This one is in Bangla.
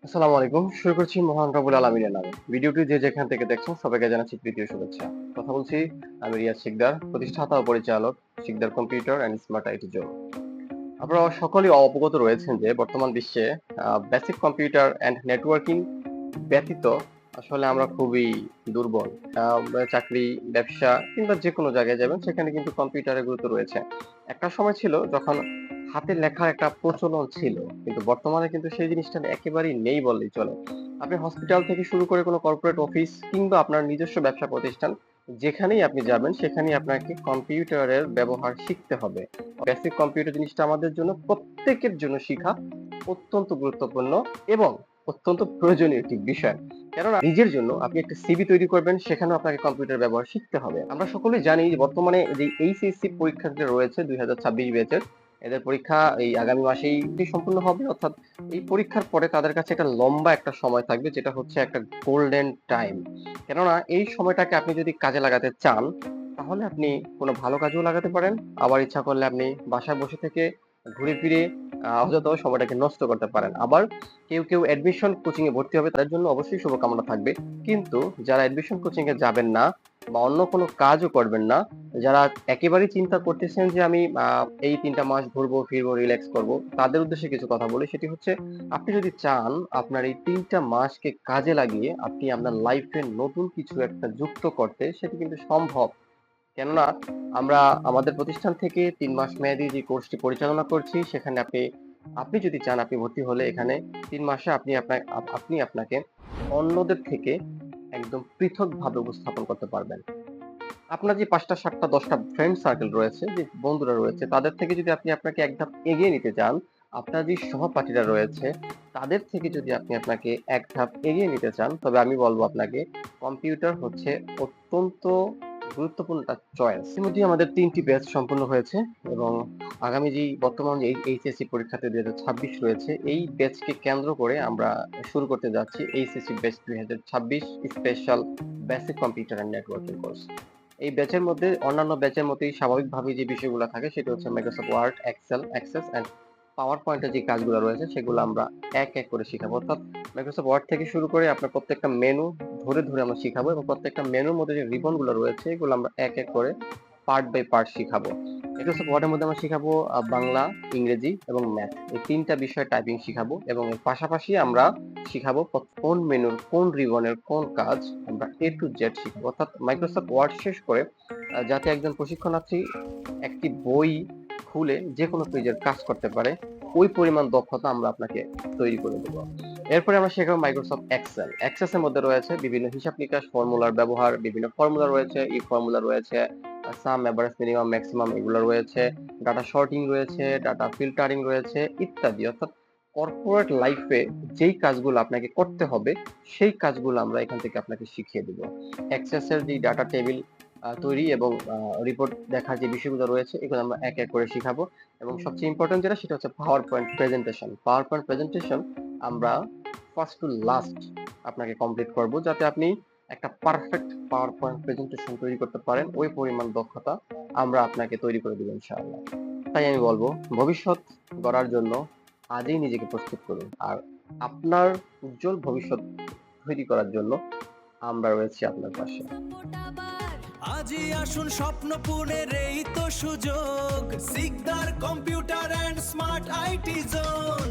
আসসালামু আলাইকুম। শুরু করছি মহান রব্বুল আলামিনের নামে। ভিডিওটি যে যেখান থেকে দেখছেন সবাইকে জানাচ্ছি প্রীতি ও শুভেচ্ছা। কথা বলছি আমি রিয়াজ শিকদার, প্রতিষ্ঠাতা ও পরিচালক Sikdar computer and smart IT zone. আপনারা সকলেই অবগত রয়েছেন যে বর্তমান বিশ্বে বেসিক কম্পিউটার অ্যান্ড নেটওয়ার্কিং ব্যতীত আসলে আমরা খুবই দুর্বল। আ চাকরি, ব্যবসা কিংবা যেকোনো জায়গায় যাবেন সেখানে কিন্তু কম্পিউটারের গুরুত্ব রয়েছে। একটা সময় ছিল যখন হাতের লেখার একটা প্রচলন ছিল। কিন্তু বর্তমানে কিন্তু সেই জিনিসটা একেবারেই নেই বললেই চলে। আপনি হসপিটাল থেকে শুরু করে কোনো কর্পোরেট অফিস কিংবা আপনার নিজস্ব ব্যবসা প্রতিষ্ঠান যেখানেই আপনি যাবেন সেখানেই আপনাকে কম্পিউটারের ব্যবহার শিখতে হবে। বেসিক কম্পিউটার জিনিসটা আমাদের জন্য প্রত্যেকের জন্য শিখা অত্যন্ত গুরুত্বপূর্ণ এবং অত্যন্ত প্রয়োজনীয় একটি বিষয়। কেননা নিজের জন্য আপনি একটা সিভি তৈরি করবেন, সেখানেও আপনাকে কম্পিউটার ব্যবহার শিখতে হবে। আমরা সকলেই জানি যে বর্তমানে যে এইচএসসি পরীক্ষাটা রয়েছে ২০২৬ ব্যাচের, এদের পরীক্ষা এই আগামী মাসেই সম্পূর্ণ হবে। অর্থাৎ এই পরীক্ষার পরে তাদের কাছে একটা লম্বা একটা সময় থাকবে যেটা হচ্ছে একটা গোল্ডেন টাইম। কেননা এই সময়টাকে আপনি যদি কাজে লাগাতে চান, তাহলে আপনি কোনো ভালো কাজেও লাগাতে পারেন। আবার ইচ্ছা করলে আপনি বাসায় বসে থেকে ঘুরে ফিরে অযথা সময়টাকে নষ্ট করতে পারেন। আবার কেউ অ্যাডমিশন কোচিং এ ভর্তি হবে তাদের জন্য অবশ্যই শুভকামনা থাকবে। কিন্তু যারা অ্যাডমিশন কোচিং এ যাবেন না বা অন্য কোনো কাজও করবেন না, যারা একেবারেই চিন্তা করতেছেন যে আমি এই ৩ টা মাস ঘুরবো, ফিরবো, রিল্যাক্স করবো, তাদের উদ্দেশ্যে কিছু কথা বলি। সেটি হচ্ছে আপনি যদি চান আপনার এই ৩ টা মাসকে কাজে লাগিয়ে আপনি আপনার লাইফে নতুন কিছু একটা যুক্ত করতে, সেটি কিন্তু সম্ভব। কেননা আমরা আমাদের প্রতিষ্ঠান থেকে ৩ মাস মেয়াদী যে কোর্সটি পরিচালনা করছি সেখানে আপনি আপনি যদি চান আপনি ভর্তি হলে এখানে ৩ মাসে আপনি আপনাকে অন্যদের থেকে একদম পৃথকভাবে উপস্থাপন করতে পারবেন। আপনার যে ৫ টা ৭ টা ১০ টা ফ্রেন্ড সার্কেল রয়েছে, যে বন্ধুরা রয়েছে তাদের থেকে যদি আপনি আপনাকে এক ধাপ এগিয়ে নিতে চান, আপনার যে সহপাঠীরা রয়েছে তাদের থেকে যদি আপনি আপনাকে এক ধাপ এগিয়ে নিতে চান, তবে আমি বলব আপনাকে কম্পিউটার হচ্ছে অত্যন্ত গুরুত্বপূর্ণ একটা চয়েস। ইতিমধ্যেই আমাদের ৩ টি ব্যাচ সম্পন্ন হয়েছে এবং আগামী যেই বর্তমান যে এইচএসসি পরীক্ষার্থী ২০২৬ রয়েছে, এই ব্যাচকে কেন্দ্র করে আমরা শুরু করতে যাচ্ছি HSC batch ২০২৬ special basic computer and networking course. এই ব্যাচের মধ্যে অন্যান্য ব্যাচের মতোই স্বাভাবিকভাবেই যে বিষয়গুলো থাকে সেটা হচ্ছে Microsoft Word, Excel, Access and পাওয়ার পয়েন্টের যে কাজগুলো রয়েছে সেগুলো আমরা এক করে শিখাবো। অর্থাৎ মাইক্রোসফট ওয়ার্ড থেকে শুরু করে আপনার প্রত্যেকটা মেনু ধরে আমরা শিখাবো এবং প্রত্যেকটা মেনুর মধ্যে যে রিবনগুলো রয়েছে এগুলো আমরা এক করে পার্ট বাই পার্ট শিখাবো। মাইক্রোসফট ওয়ার্ডের মধ্যে আমরা শিখাবো বাংলা, ইংরেজি এবং ম্যাথ। এই ৩ টা বিষয় টাইপিং শিখাবো এবং এর পাশাপাশি আমরা শিখাবো কোন মেনুর কোন রিবনের কোন কাজ আমরা A to Z শিখাবো। অর্থাৎ মাইক্রোসফট ওয়ার্ড শেষ করে যাতে একজন প্রশিক্ষণার্থী একটি বই খুলে যেকোনো পেজের কাজ করতে পারে, ওই পরিমাণ দক্ষতা আমরা আপনাকে তৈরি করে দেব। এরপরে আমরা শেখাবো মাইক্রোসফট এক্সেল। এক্সেস এর মধ্যে রয়েছে বিভিন্ন হিসাব নিকাশ, ফর্মুলার ব্যবহার, বিভিন্ন ফর্মুলা রয়েছে, ফর্মুলা রয়েছে, সাম, এভারেজ, মিনিমাম, ম্যাক্সিমাম এগুলো রয়েছে, ডাটা সর্টিং রয়েছে, ডাটা ফিল্টারিং রয়েছে ইত্যাদি। অর্থাৎ কর্পোরেট লাইফে যেই কাজগুলো আপনাকে করতে হবে সেই কাজগুলো আমরা এখান থেকে আপনাকে শিখিয়ে দেব। অ্যাক্সেস এর যে ডাটা টেবিল তৈরি এবং রিপোর্ট দেখার যে বিষয়গুলো রয়েছে এগুলো আমরা এক করে শিখাবো এবং সবচেয়ে ইম্পর্টেন্ট যেটা সেটা হচ্ছে power point presentation. Power point presentation আমরা ফার্স্ট টু লাস্ট আপনাকে কমপ্লিট করব যাতে আপনি একটা পারফেক্ট পাওয়ার পয়েন্ট প্রেজেন্টেশন তৈরি করতে পারেন। ওই পরিমাণ দক্ষতা আমরা আপনাকে তৈরি করে দেব ইনশাআল্লাহ। তাই আমি বলবো ভবিষ্যৎ গড়ার জন্য আজই নিজেকে প্রস্তুত করুন। আর আপনার উজ্জ্বল ভবিষ্যৎ তৈরি করার জন্য আমরা রয়েছি আপনার পাশে। আজই আসুন স্বপ্ন পূরণের এই তো সুযোগ, Sikdar computer and smart IT zone.